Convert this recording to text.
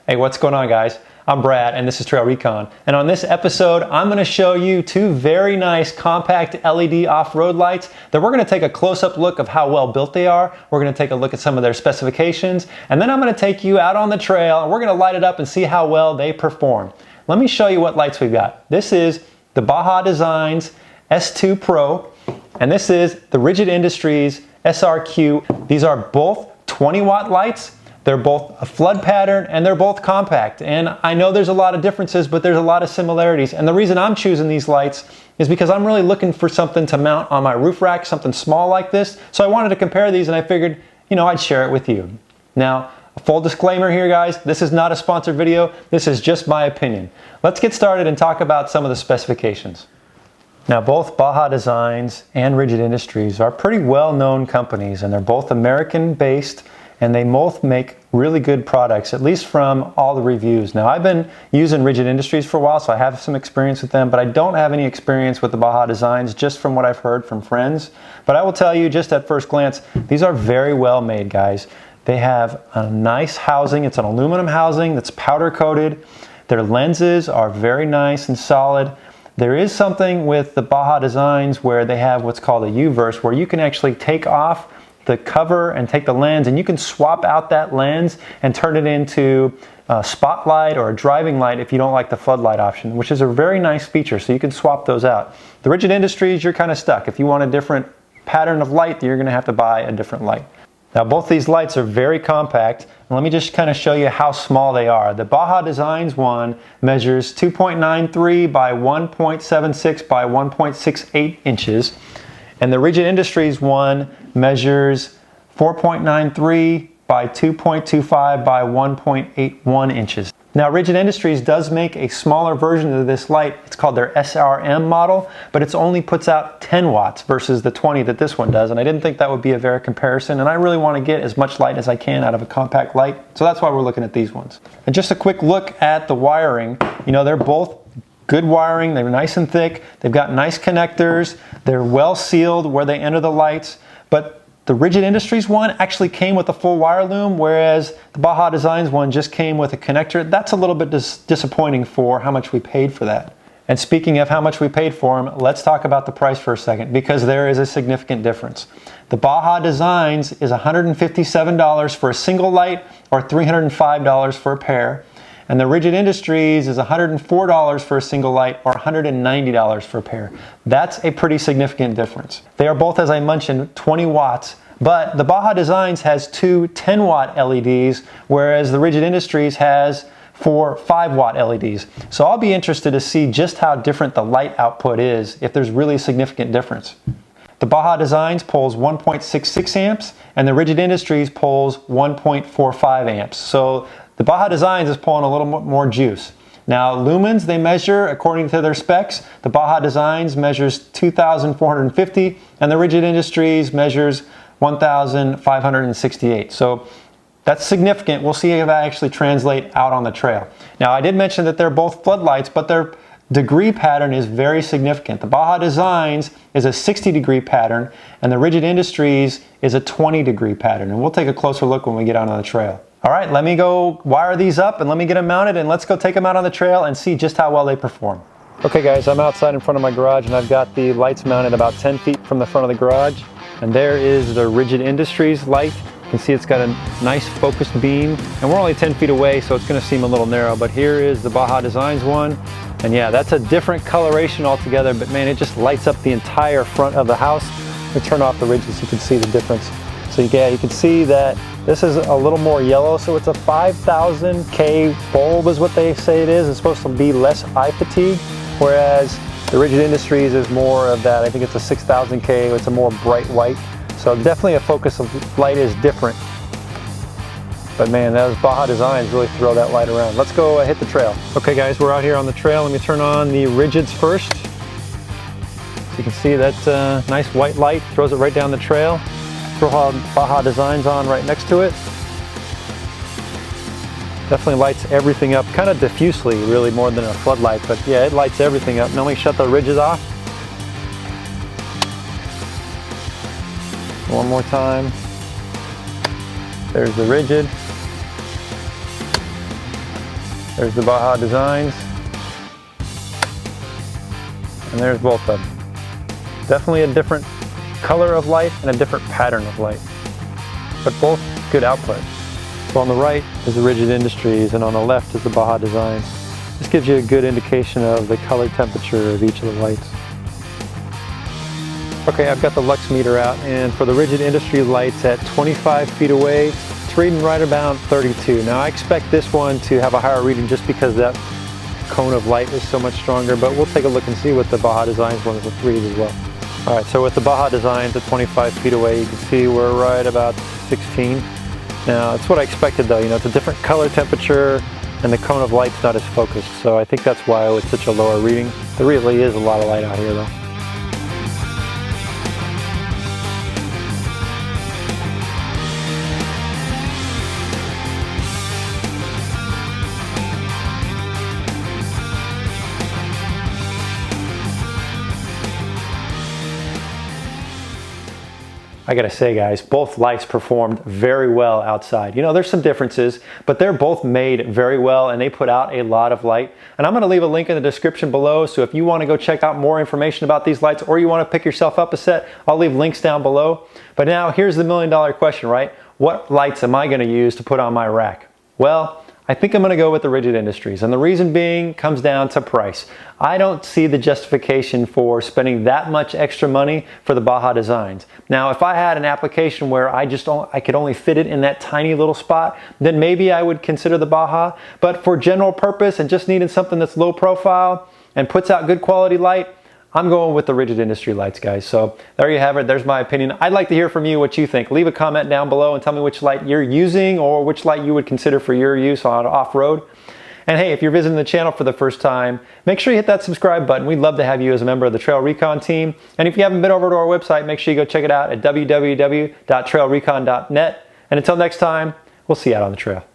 Hey, what's going on, guys? I'm Brad and this is TrailRecon. And on this episode, I'm going to show you two very nice compact LED off-road lights that we're going to take a close-up look of how well built they are. We're going to take a look at some of their specifications, and then I'm going to take you out on the trail and we're going to light it up and see how well they perform. Let me show you what lights we've got. This is the Baja Designs S2 Pro, and this is the Rigid Industries SRQ. These are both 20-watt lights. They're both a flood pattern and they're both compact. And I know there's a lot of differences, but there's a lot of similarities. And the reason I'm choosing these lights is because I'm really looking for something to mount on my roof rack, something small like this. So I wanted to compare these and I figured, I'd share it with you. Now, a full disclaimer here, guys, this is not a sponsored video. This is just my opinion. Let's get started and talk about some of the specifications. Now, both Baja Designs and Rigid Industries are pretty well-known companies, and they're both American-based, and they both make really good products, at least from all the reviews. Now, I've been using Rigid Industries for a while, so I have some experience with them, but I don't have any experience with the Baja Designs, just from what I've heard from friends. But I will tell you, just at first glance, these are very well made, guys. They have a nice housing. It's an aluminum housing that's powder coated. Their lenses are very nice and solid. There is something with the Baja Designs where they have what's called a U-verse, where you can actually take off the cover and take the lens, and you can swap out that lens and turn it into a spotlight or a driving light if you don't like the floodlight option, which is a very nice feature, so you can swap those out. The Rigid Industries, you're kind of stuck. If you want a different pattern of light, you're going to have to buy a different light. Now, both these lights are very compact, and let me just kind of show you how small they are. The Baja Designs one measures 2.93 by 1.76 by 1.68 inches, and the Rigid Industries one measures 4.93 by 2.25 by 1.81 inches. Now, Rigid Industries does make a smaller version of this light. It's called their SRM model, but it only puts out 10 watts versus the 20 that this one does, and I didn't think that would be a fair comparison, and I really want to get as much light as I can out of a compact light, so that's why we're looking at these ones. And just a quick look at the wiring. They're both good wiring, they're nice and thick, they've got nice connectors, they're well sealed where they enter the lights, but the Rigid Industries one actually came with a full wire loom, whereas the Baja Designs one just came with a connector. That's a little bit disappointing for how much we paid for that. And speaking of how much we paid for them, let's talk about the price for a second, because there is a significant difference. The Baja Designs is $157 for a single light or $305 for a pair. And the Rigid Industries is $104 for a single light or $190 for a pair. That's a pretty significant difference. They are both, as I mentioned, 20 watts, but the Baja Designs has two 10-watt LEDs, whereas the Rigid Industries has 4 5-watt LEDs. So I'll be interested to see just how different the light output is, if there's really a significant difference. The Baja Designs pulls 1.66 amps, and the Rigid Industries pulls 1.45 amps. So the Baja Designs is pulling a little more juice. Now, lumens, they measure according to their specs. The Baja Designs measures 2,450, and the Rigid Industries measures 1,568. So that's significant. We'll see if that actually translates out on the trail. Now, I did mention that they're both floodlights, but their degree pattern is very significant. The Baja Designs is a 60-degree pattern, and the Rigid Industries is a 20-degree pattern. And we'll take a closer look when we get out on the trail. All right, let me go wire these up and let me get them mounted, and let's go take them out on the trail and see just how well they perform. Okay, guys, I'm outside in front of my garage, and I've got the lights mounted about 10 feet from the front of the garage. And there is the Rigid Industries light. You can see it's got a nice focused beam, and we're only 10 feet away, so it's going to seem a little narrow. But here is the Baja Designs one, and yeah, that's a different coloration altogether, but man, it just lights up the entire front of the house. Let me turn off the ridges so you can see the difference. So yeah, you can see that this is a little more yellow, so it's a 5,000 K bulb is what they say it is. It's supposed to be less eye fatigue, whereas the Rigid Industries is more of that. I think it's a 6,000 K, it's a more bright white. So definitely a focus of light is different. But man, those Baja Designs really throw that light around. Let's go hit the trail. Okay guys, we're out here on the trail. Let me turn on the Rigids first. So you can see that nice white light throws it right down the trail. Throw Baja Designs on right next to it. Definitely lights everything up, kind of diffusely, really, more than a floodlight, but yeah, it lights everything up. Now let me shut the ridges off. One more time. There's the Rigid. There's the Baja Designs. And there's both of them. Definitely a different color of light and a different pattern of light, but both good output. So on the right is the Rigid Industries and on the left is the Baja Designs. This gives you a good indication of the color temperature of each of the lights. Okay, I've got the lux meter out, and for the Rigid Industry lights at 25 feet away, it's reading right about 32. Now I expect this one to have a higher reading just because that cone of light is so much stronger, but we'll take a look and see what the Baja Designs one reads as well. All right, so with the Baja Designs at 25 feet away, you can see we're right about 16. Now, that's what I expected though, it's a different color temperature and the cone of light's not as focused, so I think that's why it's such a lower reading. There really is a lot of light out here though. I gotta say guys, both lights performed very well outside. There's some differences, but they're both made very well and they put out a lot of light. And I'm gonna leave a link in the description below, so if you wanna go check out more information about these lights or you wanna pick yourself up a set, I'll leave links down below. But now here's the million-dollar question, right? What lights am I gonna use to put on my rack? Well, I think I'm gonna go with the Rigid Industries, and the reason being comes down to price. I don't see the justification for spending that much extra money for the Baja Designs. Now, if I had an application where I could only fit it in that tiny little spot, then maybe I would consider the Baja. But for general purpose and just needing something that's low profile and puts out good quality light, I'm going with the Rigid Industry lights, guys. So there you have it. There's my opinion. I'd like to hear from you what you think. Leave a comment down below and tell me which light you're using or which light you would consider for your use on off-road. And hey, if you're visiting the channel for the first time, make sure you hit that subscribe button. We'd love to have you as a member of the TrailRecon team. And if you haven't been over to our website, make sure you go check it out at www.trailrecon.net. And until next time, we'll see you out on the trail.